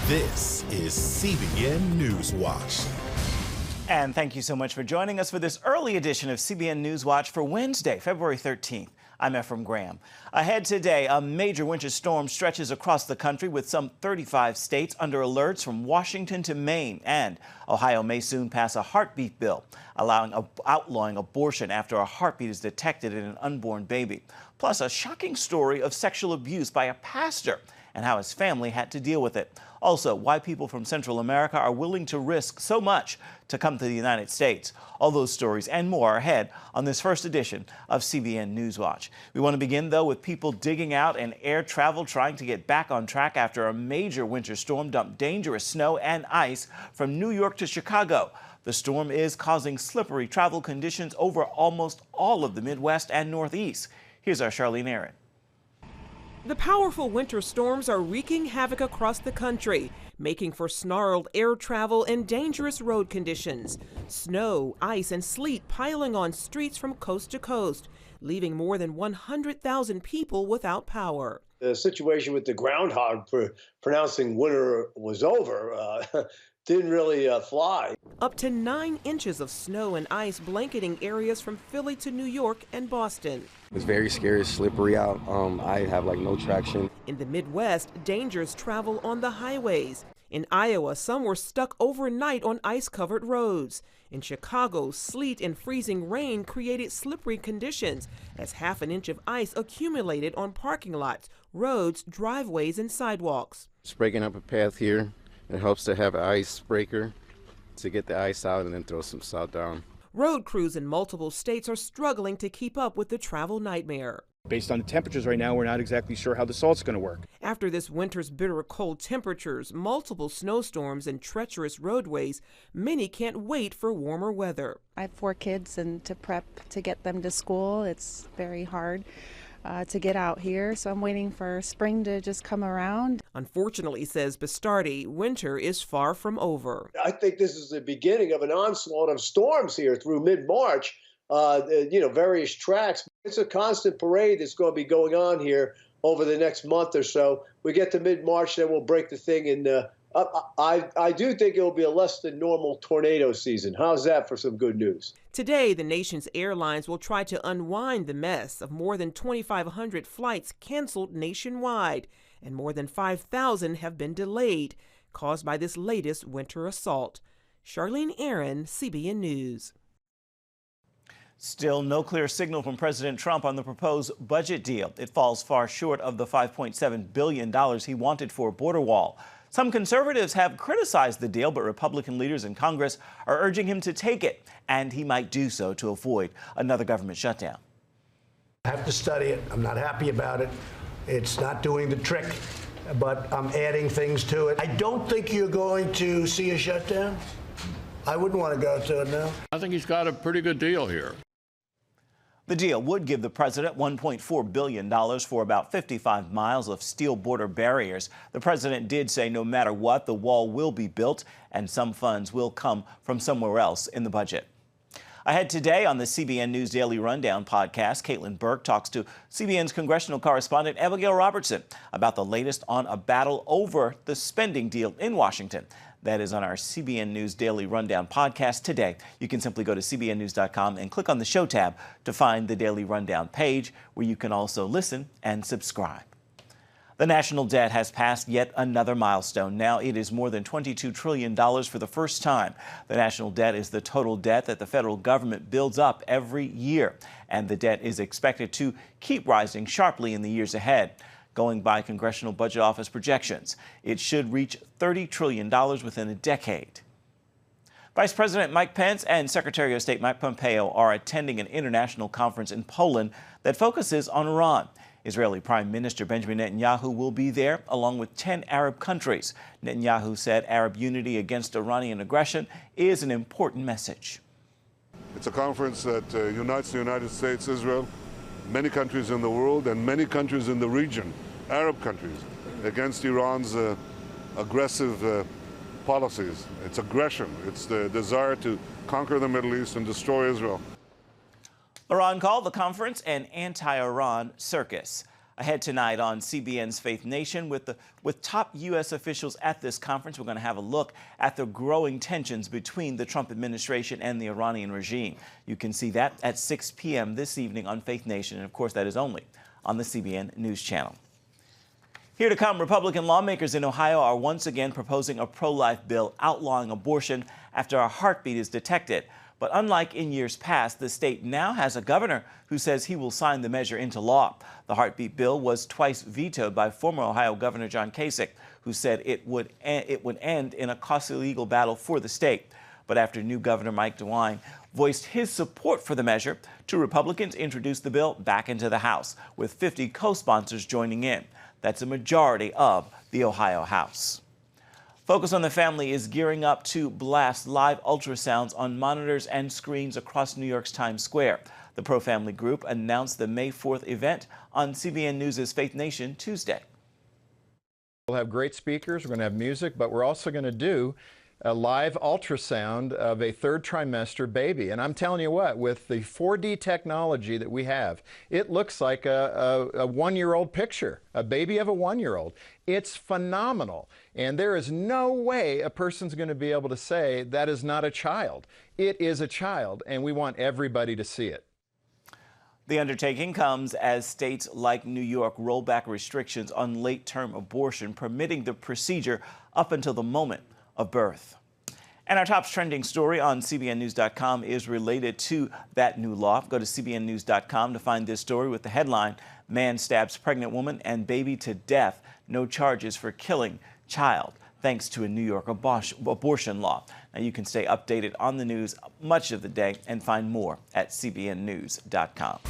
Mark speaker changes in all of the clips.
Speaker 1: This is CBN NewsWatch.
Speaker 2: And thank you so much for joining us for this early edition of CBN NewsWatch for Wednesday, February 13th. I'm Ephraim Graham. Ahead today, a major winter storm stretches across the country with some 35 states under alerts from Washington to Maine. And Ohio may soon pass a heartbeat bill, outlawing abortion after a heartbeat is detected in an unborn baby. Plus, a shocking story of sexual abuse by a pastor and how his family had to deal with it. Also, why people from Central America are willing to risk so much to come to the United States. All those stories and more are ahead on this first edition of CBN NewsWatch. We want to begin, though, with people digging out and air travel trying to get back on track after a major winter storm dumped dangerous snow and ice from New York to Chicago. The storm is causing slippery travel conditions over almost all of the Midwest and Northeast. Here's our Charlene Aaron.
Speaker 3: The powerful winter storms are wreaking havoc across the country, making for snarled air travel and dangerous road conditions. Snow, ice, and sleet piling on streets from coast to coast, leaving more than 100,000 people without power.
Speaker 4: The situation with the groundhog pronouncing winter was over didn't really fly.
Speaker 3: Up to 9 inches of snow and ice blanketing areas from Philly to New York and Boston.
Speaker 5: It's very scary, it's slippery out. I have no traction.
Speaker 3: In the Midwest, dangerous travel on the highways. In Iowa, some were stuck overnight on ice-covered roads. In Chicago, sleet and freezing rain created slippery conditions as half an inch of ice accumulated on parking lots, roads, driveways, and sidewalks.
Speaker 5: Just breaking up a path here. It helps to have an icebreaker to get the ice out and then throw some salt down.
Speaker 3: Road crews in multiple states are struggling to keep up with the travel nightmare.
Speaker 6: Based on the temperatures right now, we're not exactly sure how the salt's going to work.
Speaker 3: After this winter's bitter cold temperatures, multiple snowstorms, and treacherous roadways, many can't wait for warmer weather.
Speaker 7: I have 4 kids, and to prep to get them to school, it's very hard to get out here, so I'm waiting for spring to just come around.
Speaker 3: Unfortunately, says Bastardi, winter is far from over.
Speaker 4: I think this is the beginning of an onslaught of storms here through mid-March, various tracks. It's a constant parade that's going to be going on here over the next month or so. We get to mid-March, then we'll break the thing in. I do think it will be a less than normal tornado season. How's that for some good news?
Speaker 3: Today, the nation's airlines will try to unwind the mess of more than 2,500 flights canceled nationwide, and more than 5,000 have been delayed, caused by this latest winter assault. Charlene Aaron, CBN News.
Speaker 2: Still no clear signal from President Trump on the proposed budget deal. It falls far short of the $5.7 billion he wanted for a border wall. Some conservatives have criticized the deal, but Republican leaders in Congress are urging him to take it, and he might do so to avoid another government shutdown.
Speaker 8: I have to study it. I'm not happy about it. It's not doing the trick, but I'm adding things to it. I don't think you're going to see a shutdown. I wouldn't want to go to it now.
Speaker 9: I think he's got a pretty good deal here.
Speaker 2: The deal would give the president $1.4 billion for about 55 miles of steel border barriers. The president did say no matter what, the wall will be built and some funds will come from somewhere else in the budget. Ahead today on the CBN News Daily Rundown podcast, Caitlin Burke talks to CBN's congressional correspondent Abigail Robertson about the latest on a battle over the spending deal in Washington. That is on our CBN News Daily Rundown podcast today. You can simply go to cbnnews.com and click on the show tab to find the Daily Rundown page, where you can also listen and subscribe. The national debt has passed yet another milestone. Now it is more than $22 trillion for the first time. The national debt is the total debt that the federal government builds up every year, and the debt is expected to keep rising sharply in the years ahead. Going by Congressional Budget Office projections, it should reach $30 trillion within a decade. Vice President Mike Pence and Secretary of State Mike Pompeo are attending an international conference in Poland that focuses on Iran. Israeli Prime Minister Benjamin Netanyahu will be there, along with 10 Arab countries. Netanyahu said Arab unity against Iranian aggression is an important message.
Speaker 10: It's a conference that unites the United States, Israel, many countries in the world, and many countries in the region, Arab countries, against Iran's aggressive policies. It's aggression. It's the desire to conquer the Middle East and destroy Israel.
Speaker 2: Iran called the conference an anti-Iran circus. Ahead tonight on CBN's Faith Nation with top U.S. officials at this conference, we're going to have a look at the growing tensions between the Trump administration and the Iranian regime. You can see that at 6 p.m. this evening on Faith Nation, and of course that is only on the CBN News Channel. Here to come, Republican lawmakers in Ohio are once again proposing a pro-life bill outlawing abortion after a heartbeat is detected. But unlike in years past, the state now has a governor who says he will sign the measure into law. The heartbeat bill was twice vetoed by former Ohio Governor John Kasich, who said it would end in a costly legal battle for the state. But after new Governor Mike DeWine voiced his support for the measure, two Republicans introduced the bill back into the House, with 50 co-sponsors joining in. That's a majority of the Ohio House. Focus on the Family is gearing up to blast live ultrasounds on monitors and screens across New York's Times Square. The pro-family group announced the May 4th event on CBN News' Faith Nation Tuesday.
Speaker 11: We'll have great speakers, we're going to have music, but we're also going to do a live ultrasound of a third trimester baby. And I'm telling you what, with the 4D technology that we have, it looks like a one-year-old picture, a baby of a one-year-old. It's phenomenal. And there is no way a person's going to be able to say that is not a child. It is a child, and we want everybody to see it.
Speaker 2: The undertaking comes as states like New York roll back restrictions on late-term abortion, permitting the procedure up until the moment of birth. And our top trending story on CBNNews.com is related to that new law. Go to CBNNews.com to find this story with the headline, "Man Stabs Pregnant Woman and Baby to Death, No Charges for Killing Child," thanks to a New York abortion law. Now you can stay updated on the news much of the day and find more at CBNNews.com.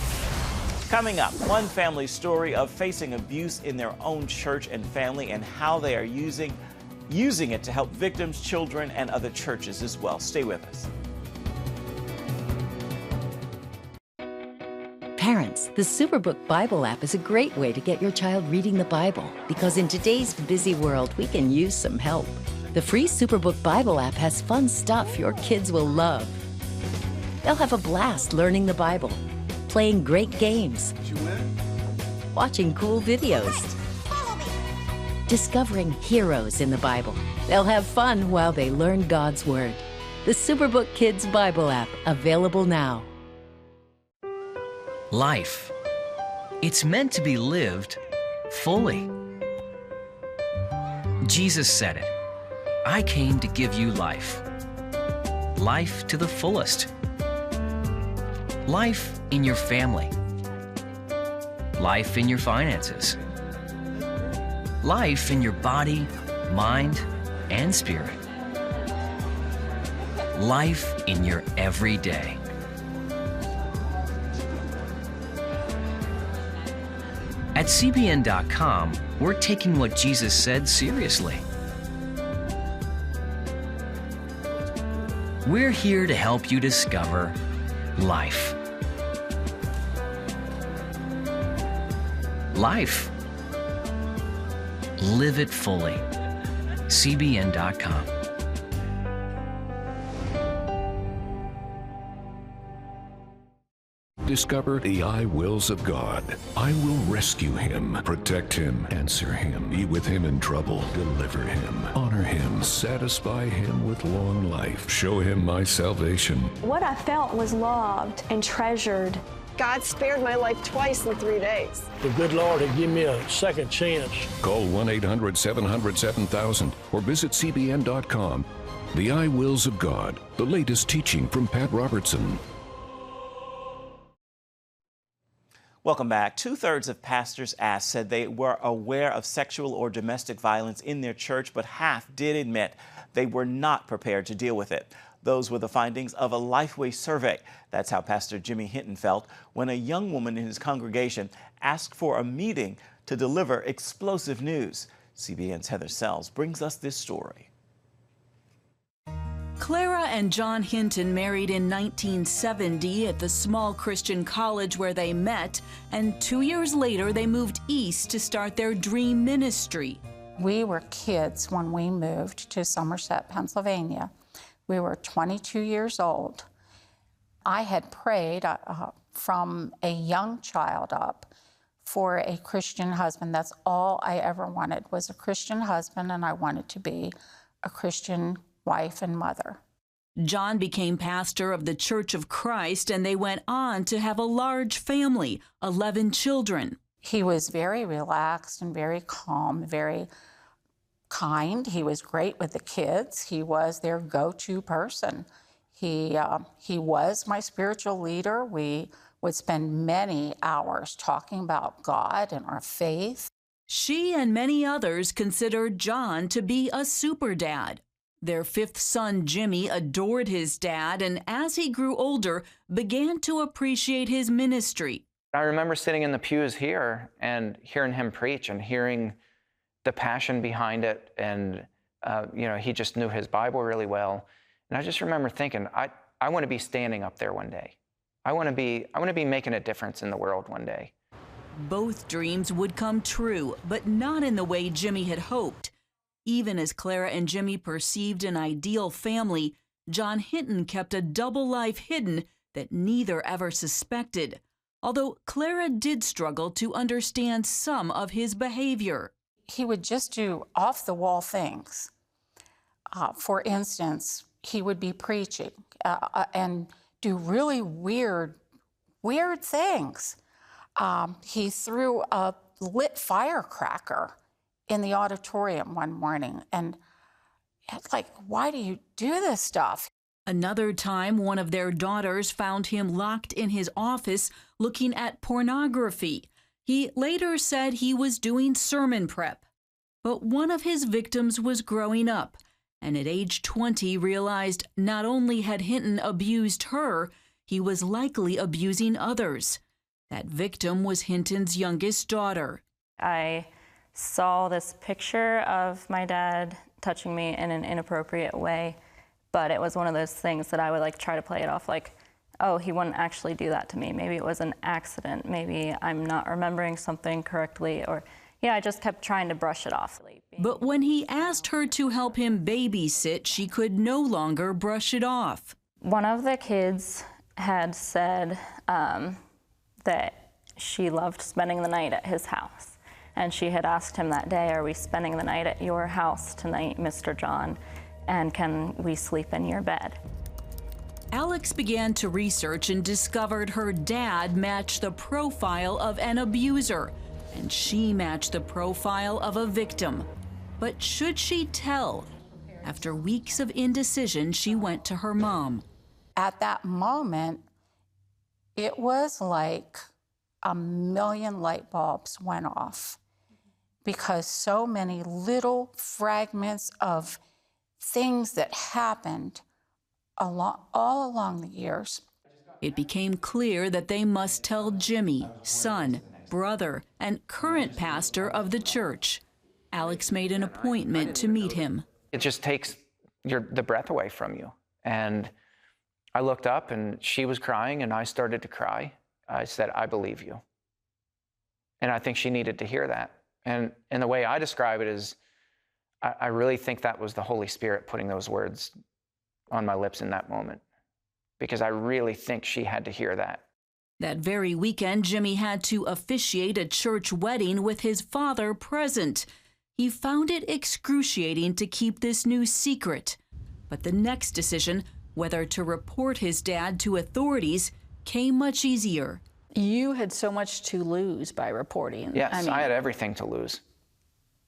Speaker 2: Coming up, one family's story of facing abuse in their own church and family and how they are using it to help victims, children, and other churches as well. Stay with us.
Speaker 12: Parents, the Superbook Bible app is a great way to get your child reading the Bible, because in today's busy world, we can use some help. The free Superbook Bible app has fun stuff your kids will love. They'll have a blast learning the Bible, playing great games, watching cool videos, discovering heroes in the Bible. They'll have fun while they learn God's Word. The Superbook Kids Bible app, available now.
Speaker 13: Life. It's meant to be lived fully. Jesus said it. I came to give you life. Life to the fullest. Life in your family. Life in your finances. Life in your body, mind, and spirit. Life in your everyday. At CBN.com, we're taking what Jesus said seriously. We're here to help you discover life. Life. Live it fully. CBN.com.
Speaker 14: Discover the I wills of God. I will rescue him, protect him, answer him, be with him in trouble, deliver him, honor him, satisfy him with long life, show him my salvation.
Speaker 15: What I felt was loved and treasured. God spared my life twice in 3 days.
Speaker 16: The good Lord had given me a second chance.
Speaker 14: Call 1-800-700-7000 or visit CBN.com. The I wills of God, the latest teaching from Pat Robertson.
Speaker 2: Welcome back. 2/3 of pastors asked said they were aware of sexual or domestic violence in their church, but half did admit they were not prepared to deal with it. Those were the findings of a Lifeway survey. That's how Pastor Jimmy Hinton felt when a young woman in his congregation asked for a meeting to deliver explosive news. CBN's Heather Sells brings us this story.
Speaker 17: Clara and John Hinton married in 1970 at the small Christian college where they met, and 2 years later they moved east to start their dream ministry.
Speaker 18: We were kids when we moved to Somerset, Pennsylvania. We were 22 years old. I had prayed from a young child up for a Christian husband. That's all I ever wanted, was a Christian husband, and I wanted to be a Christian wife and mother.
Speaker 17: John became pastor of the Church of Christ, and they went on to have a large family, 11 children.
Speaker 18: He was very relaxed and very calm, very kind. He was great with the kids. He was their go-to person. He was my spiritual leader. We would spend many hours talking about God and our faith.
Speaker 17: She and many others considered John to be a super dad. Their fifth son, Jimmy, adored his dad, and as he grew older, began to appreciate his ministry.
Speaker 19: I remember sitting in the pews here and hearing him preach and hearing the passion behind it, and he just knew his Bible really well. And I just remember thinking, I want to be standing up there one day. I want to be making a difference in the world one day.
Speaker 17: Both dreams would come true, but not in the way Jimmy had hoped. Even as Clara and Jimmy perceived an ideal family, John Hinton kept a double life hidden that neither ever suspected, although Clara did struggle to understand some of his behavior.
Speaker 18: He would just do off-the-wall things. For instance, he would be preaching and do really weird things. He threw a lit firecracker in the auditorium one morning, and it's like, why do you do this stuff?
Speaker 17: Another time, one of their daughters found him locked in his office looking at pornography. He later said he was doing sermon prep. But one of his victims was growing up, and at age 20 realized not only had Hinton abused her, he was likely abusing others. That victim was Hinton's youngest daughter.
Speaker 20: I saw this picture of my dad touching me in an inappropriate way, but it was one of those things that I would try to play it off like, oh, he wouldn't actually do that to me. Maybe it was an accident. Maybe I'm not remembering something correctly, or I just kept trying to brush it off.
Speaker 17: But when he asked her to help him babysit, she could no longer brush it off.
Speaker 20: One of the kids had said that she loved spending the night at his house. And she had asked him that day, are we spending the night at your house tonight, Mr. John? And can we sleep in your bed?
Speaker 17: Alex began to research and discovered her dad matched the profile of an abuser, and she matched the profile of a victim. But should she tell? After weeks of indecision, she went to her mom.
Speaker 18: At that moment, it was like a million light bulbs went off, because so many little fragments of things that happened all along the years.
Speaker 17: It became clear that they must tell Jimmy, son, brother, and current pastor of the church. Alex made an appointment to meet him.
Speaker 19: It just takes the breath away from you. And I looked up and she was crying and I started to cry. I said, I believe you. And I think she needed to hear that. And the way I describe it is, I really think that was the Holy Spirit putting those words on my lips in that moment, because I really think she had to hear that.
Speaker 17: That very weekend, Jimmy had to officiate a church wedding with his father present. He found it excruciating to keep this news secret. But the next decision, whether to report his dad to authorities, came much easier.
Speaker 21: You had so much to lose by reporting.
Speaker 19: Yes, I had everything to lose.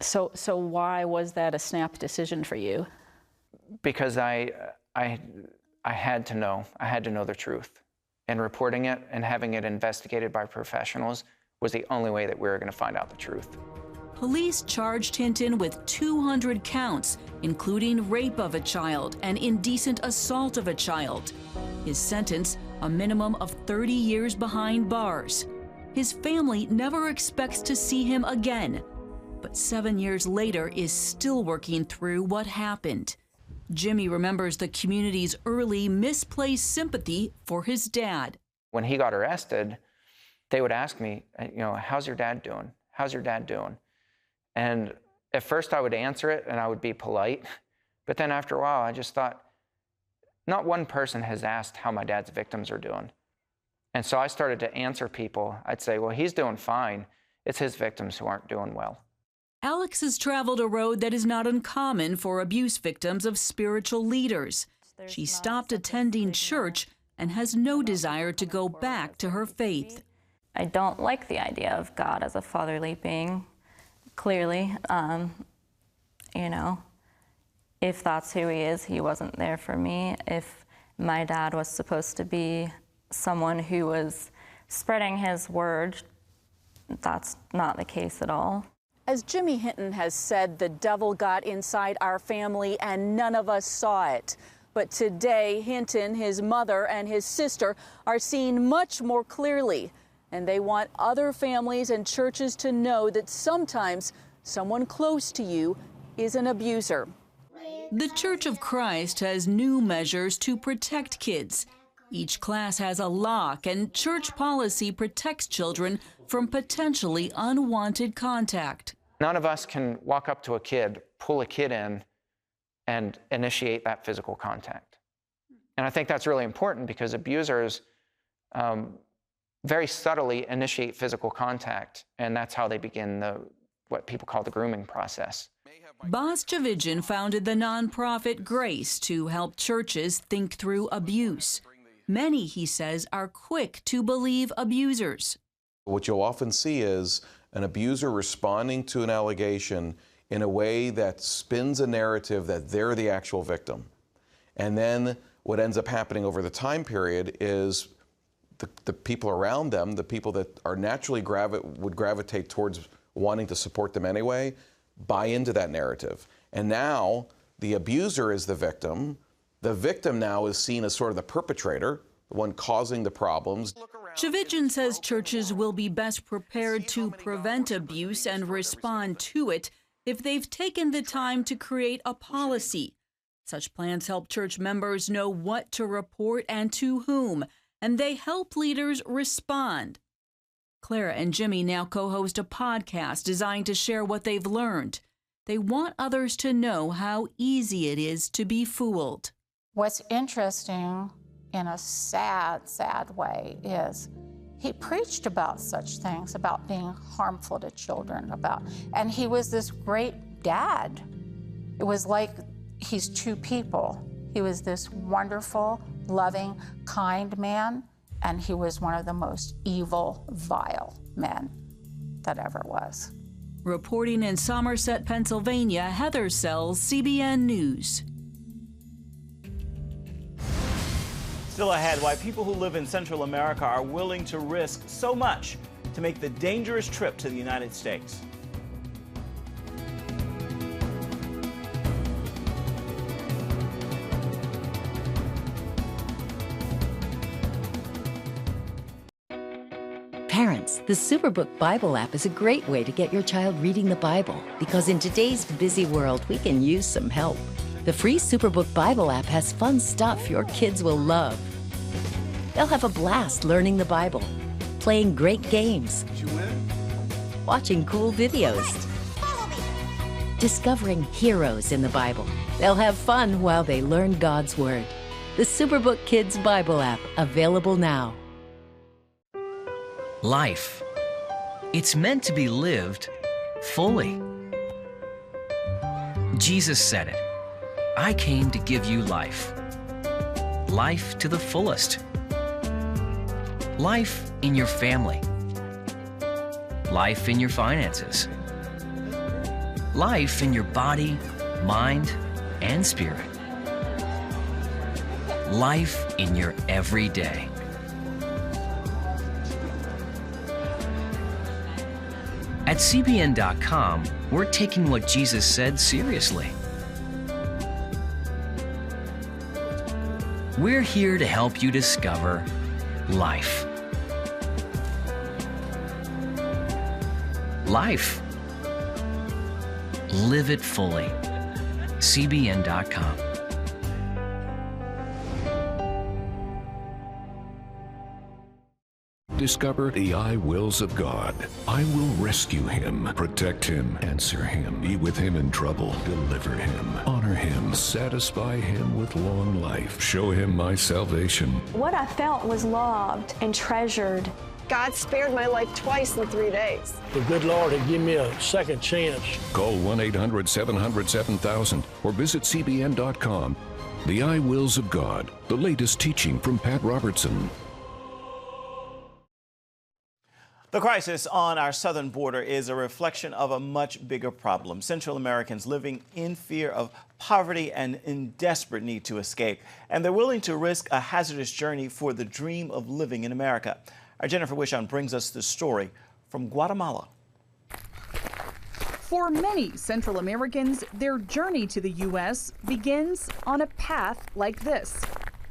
Speaker 21: So why was that a snap decision for you?
Speaker 19: Because I had to know. I had to know the truth. And reporting it and having it investigated by professionals was the only way that we were going to find out the truth.
Speaker 17: Police charged Hinton with 200 counts, including rape of a child and indecent assault of a child. His sentence, a minimum of 30 years behind bars. His family never expects to see him again, but 7 years later is still working through what happened. Jimmy remembers the community's early misplaced sympathy for his dad.
Speaker 19: When he got arrested, they would ask me, how's your dad doing? How's your dad doing? And at first I would answer it and I would be polite, but then after a while I just thought, not one person has asked how my dad's victims are doing. And so I started to answer people. I'd say, well, he's doing fine. it's his victims who aren't doing well.
Speaker 17: Alex has traveled a road that is not uncommon for abuse victims of spiritual leaders. She stopped attending church and has no desire to go back to her faith.
Speaker 20: I don't like the idea of God as a fatherly being, clearly. You know, if that's who he is, he wasn't there for me. If my dad was supposed to be someone who was spreading his word, that's not the case at all.
Speaker 1: As Jimmy Hinton has said, the devil got inside our family and none of us saw it. But today, Hinton, his mother, and his sister are seeing much more clearly. And they want other families and churches to know that sometimes someone close to you is an abuser.
Speaker 17: The Church of Christ has new measures to protect kids. Each class has a lock, and church policy protects children from potentially unwanted contact.
Speaker 19: None of us can walk up to a kid, pull a kid in, and initiate that physical contact. And I think that's really important because abusers very subtly initiate physical contact, and that's how they begin what people call the grooming process.
Speaker 17: Boz Javidjian founded the nonprofit Grace to help churches think through abuse. Many, he says, are quick to believe abusers.
Speaker 22: What you'll often see is an abuser responding to an allegation in a way that spins a narrative that they're the actual victim. And then what ends up happening over the time period is the people around them, the people that are naturally would gravitate towards wanting to support them anyway, buy into that narrative. And now the abuser is the victim. The victim now is seen as sort of the perpetrator, the one causing the problems.
Speaker 17: Javidjian says churches will be best prepared to prevent abuse and respond to it if they've taken the time to create a policy. Such plans help church members know what to report and to whom, and they help leaders respond. Clara and Jimmy now co-host a podcast designed to share what they've learned. They want others to know how easy it is to be fooled.
Speaker 18: What's interesting in a sad, sad way is he preached about such things, about being harmful to children, and he was this great dad. It was like he's two people. He was this wonderful, loving, kind man, and he was one of the most evil, vile men that ever was.
Speaker 17: Reporting in Somerset, Pennsylvania, Heather Sells, CBN News.
Speaker 2: Still ahead, why people who live in Central America are willing to risk so much to make the dangerous trip to the United States.
Speaker 12: Parents, the Superbook Bible app is a great way to get your child reading the Bible because in today's busy world, we can use some help. The free Superbook Bible app has fun stuff your kids will love. They'll have a blast learning the Bible, playing great games, watching cool videos, discovering heroes in the Bible. They'll have fun while they learn God's Word. The Superbook Kids Bible app, available now.
Speaker 13: Life. It's meant to be lived fully. Jesus said it. I came to give you life. Life to the fullest. Life in your family. Life in your finances. Life in your body, mind, and spirit. Life in your everyday. At CBN.com, we're taking what Jesus said seriously. We're here to help you discover life. Life. Live it fully. CBN.com.
Speaker 14: Discover the I wills of God. I will rescue him, protect him, answer him, be with him in trouble, deliver him, honor him, satisfy him with long life, show him my salvation.
Speaker 15: What I felt was loved and treasured. God spared my life twice in 3 days.
Speaker 16: The good Lord had given me a second chance.
Speaker 14: Call 1-800-700-7000 or visit CBN.com. The I Wills of God, the latest teaching from Pat Robertson.
Speaker 2: The crisis on our southern border is a reflection of a much bigger problem. Central Americans living in fear of poverty and in desperate need to escape. And they're willing to risk a hazardous journey for the dream of living in America. Our Jennifer Wishon brings us the story from Guatemala.
Speaker 5: For many Central Americans, their journey to the U.S. begins on a path like this.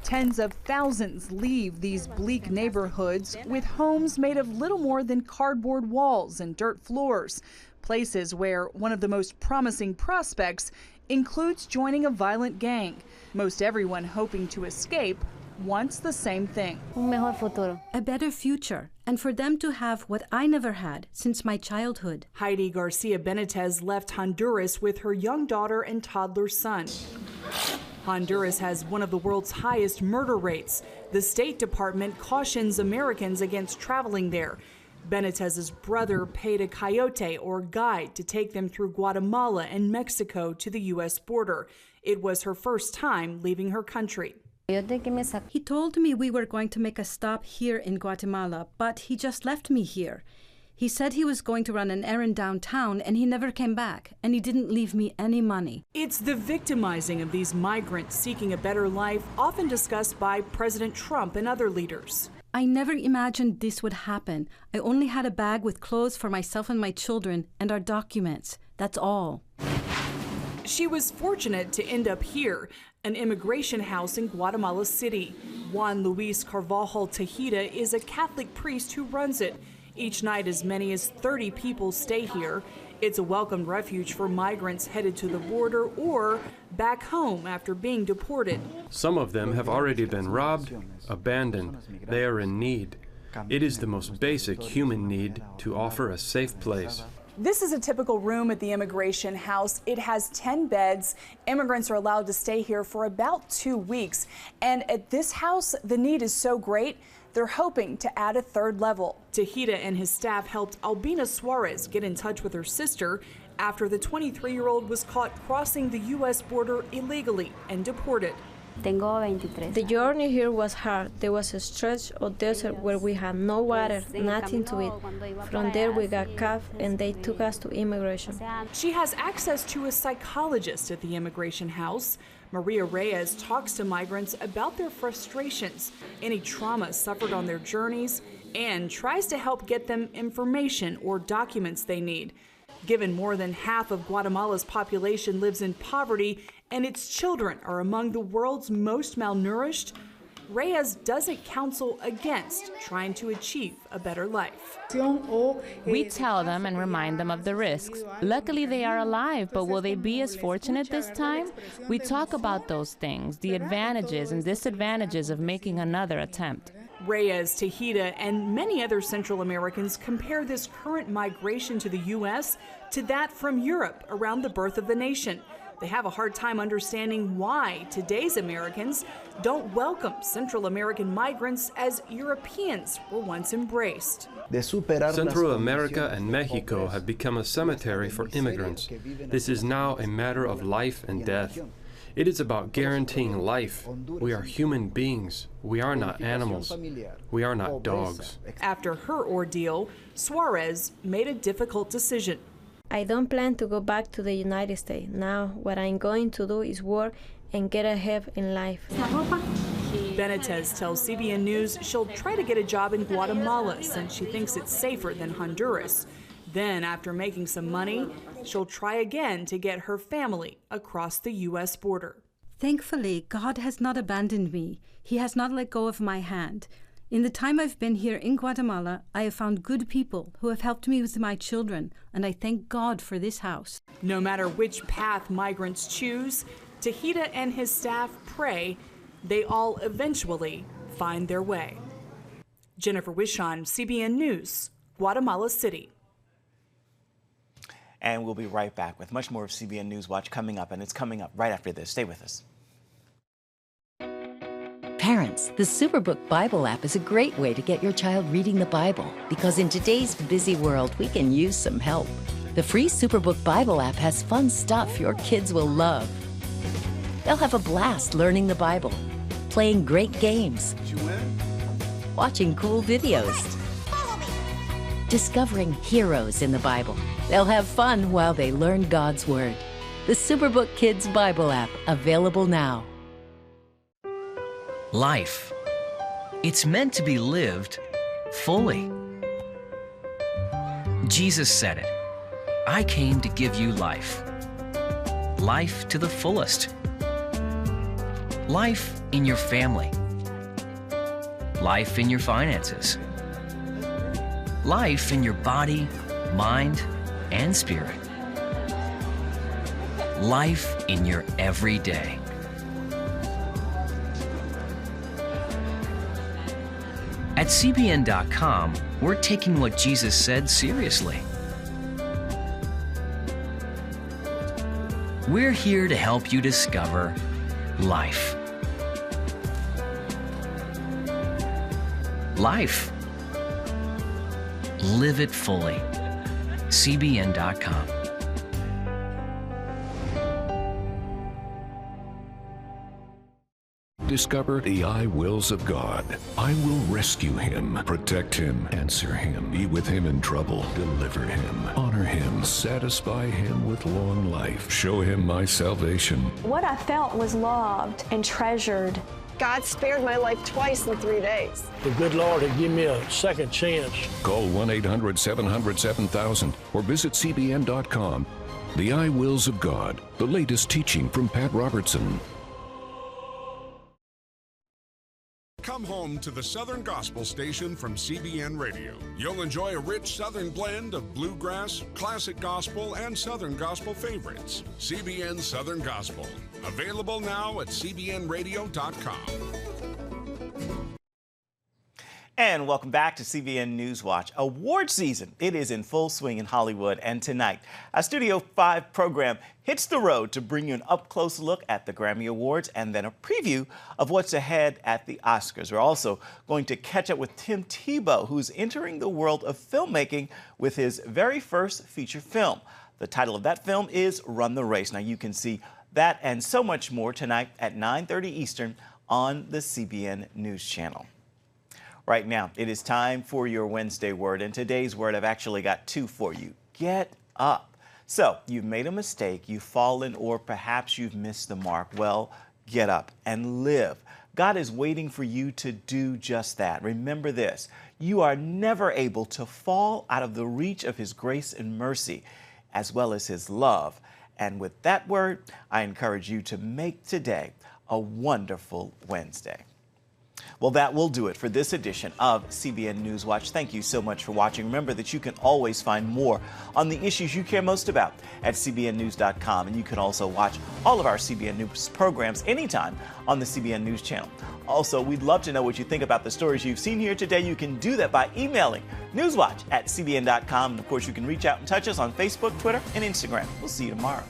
Speaker 5: Tens of thousands leave these bleak neighborhoods with homes made of little more than cardboard walls and dirt floors, places where one of the most promising prospects includes joining a violent gang. Most everyone hoping to escape wants the same thing.
Speaker 6: A better future, and for them to have what I never had since my childhood.
Speaker 5: Heidi Garcia Benitez left Honduras with her young daughter and toddler son. Honduras has one of the world's highest murder rates. The State Department cautions Americans against traveling there. Benitez's brother paid a coyote or guide to take them through Guatemala and Mexico to the U.S. border. It was her first time leaving her country.
Speaker 6: He told me we were going to make a stop here in Guatemala, but he just left me here. He said he was going to run an errand downtown, and he never came back, and he didn't leave me any money.
Speaker 5: It's the victimizing of these migrants seeking a better life, often discussed by President Trump and other leaders.
Speaker 6: I never imagined this would happen. I only had a bag with clothes for myself and my children, and our documents. That's all.
Speaker 5: She was fortunate to end up here, an immigration house in Guatemala City. Juan Luis Carvajal Tejeda is a Catholic priest who runs it. Each night, as many as 30 people stay here. It's a welcome refuge for migrants headed to the border or back home after being deported.
Speaker 23: Some of them have already been robbed, abandoned. They are in need. It is the most basic human need to offer a safe place.
Speaker 5: This is a typical room at the immigration house. It has 10 beds. Immigrants are allowed to stay here for about 2 weeks. And at this house, the need is so great, they're hoping to add a third level. Tejeda and his staff helped Albina Suarez get in touch with her sister after the 23-year-old was caught crossing the U.S. border illegally and deported.
Speaker 24: The journey here was hard. There was a stretch of desert where we had no water, nothing to eat. From there we got caught and they took us to immigration.
Speaker 5: She has access to a psychologist at the immigration house. Maria Reyes talks to migrants about their frustrations, any trauma suffered on their journeys, and tries to help get them information or documents they need. Given more than half of Guatemala's population lives in poverty and its children are among the world's most malnourished, Reyes doesn't counsel against trying to achieve a better life.
Speaker 25: We tell them and remind them of the risks. Luckily, they are alive, but will they be as fortunate this time? We talk about those things, the advantages and disadvantages of making another attempt.
Speaker 5: Reyes, Tejeda, and many other Central Americans compare this current migration to the U.S. to that from Europe around the birth of the nation. They have a hard time understanding why today's Americans don't welcome Central American migrants as Europeans were once embraced.
Speaker 23: Central America and Mexico have become a cemetery for immigrants. This is now a matter of life and death. It is about guaranteeing life. We are human beings. We are not animals. We are not dogs.
Speaker 5: After her ordeal, Suarez made a difficult decision.
Speaker 24: I don't plan to go back to the United States. Now what I'm going to do is work and get ahead in life.
Speaker 5: Benitez tells CBN News she'll try to get a job in Guatemala since she thinks it's safer than Honduras. Then, after making some money, she'll try again to get her family across the U.S. border.
Speaker 6: Thankfully, God has not abandoned me. He has not let go of my hand. In the time I've been here in Guatemala, I have found good people who have helped me with my children, and I thank God for this house.
Speaker 5: No matter which path migrants choose, Tejeda and his staff pray they all eventually find their way. Jennifer Wishon, CBN News, Guatemala City.
Speaker 2: And we'll be right back with much more of CBN News Watch coming up, and it's coming up right after this. Stay with us.
Speaker 12: Parents, the Superbook Bible app is a great way to get your child reading the Bible because in today's busy world, we can use some help. The free Superbook Bible app has fun stuff your kids will love. They'll have a blast learning the Bible, playing great games, watching cool videos, discovering heroes in the Bible. They'll have fun while they learn God's Word. The Superbook Kids Bible app, available now.
Speaker 13: Life. It's meant to be lived fully. Jesus said it. I came to give you life. Life to the fullest. Life in your family. Life in your finances. Life in your body, mind, and spirit. Life in your everyday. At CBN.com, we're taking what Jesus said seriously. We're here to help you discover life. Life. Live it fully. CBN.com.
Speaker 14: Discover the I wills of God. I will rescue him, protect him, answer him, be with him in trouble, deliver him, honor him, satisfy him with long life, show him my salvation.
Speaker 15: What I felt was loved and treasured. God spared my life twice in 3 days.
Speaker 16: The good Lord had given me a second chance.
Speaker 14: Call 1-800-700-7000 or visit CBN.com. The I wills of God, the latest teaching from Pat Robertson.
Speaker 3: Come home to the Southern Gospel Station from CBN Radio. You'll enjoy a rich Southern blend of bluegrass, classic gospel, and Southern Gospel favorites. CBN Southern Gospel. Available now at cbnradio.com.
Speaker 2: And welcome back to CBN NewsWatch. Award season, it is in full swing in Hollywood, and tonight, our Studio 5 program hits the road to bring you an up-close look at the Grammy Awards and then a preview of what's ahead at the Oscars. We're also going to catch up with Tim Tebow, who's entering the world of filmmaking with his very first feature film. The title of that film is Run the Race. Now, you can see that and so much more tonight at 9:30 Eastern on the CBN News Channel. Right now, it is time for your Wednesday word, and today's word, I've actually got two for you. Get up. So, you've made a mistake, you've fallen, or perhaps you've missed the mark. Well, get up and live. God is waiting for you to do just that. Remember this, you are never able to fall out of the reach of His grace and mercy, as well as His love. And with that word, I encourage you to make today a wonderful Wednesday. Well, that will do it for this edition of CBN NewsWatch. Thank you so much for watching. Remember that you can always find more on the issues you care most about at cbnnews.com. And you can also watch all of our CBN News programs anytime on the CBN News channel. Also, we'd love to know what you think about the stories you've seen here today. You can do that by emailing newswatch@cbn.com. And of course, you can reach out and touch us on Facebook, Twitter, and Instagram. We'll see you tomorrow.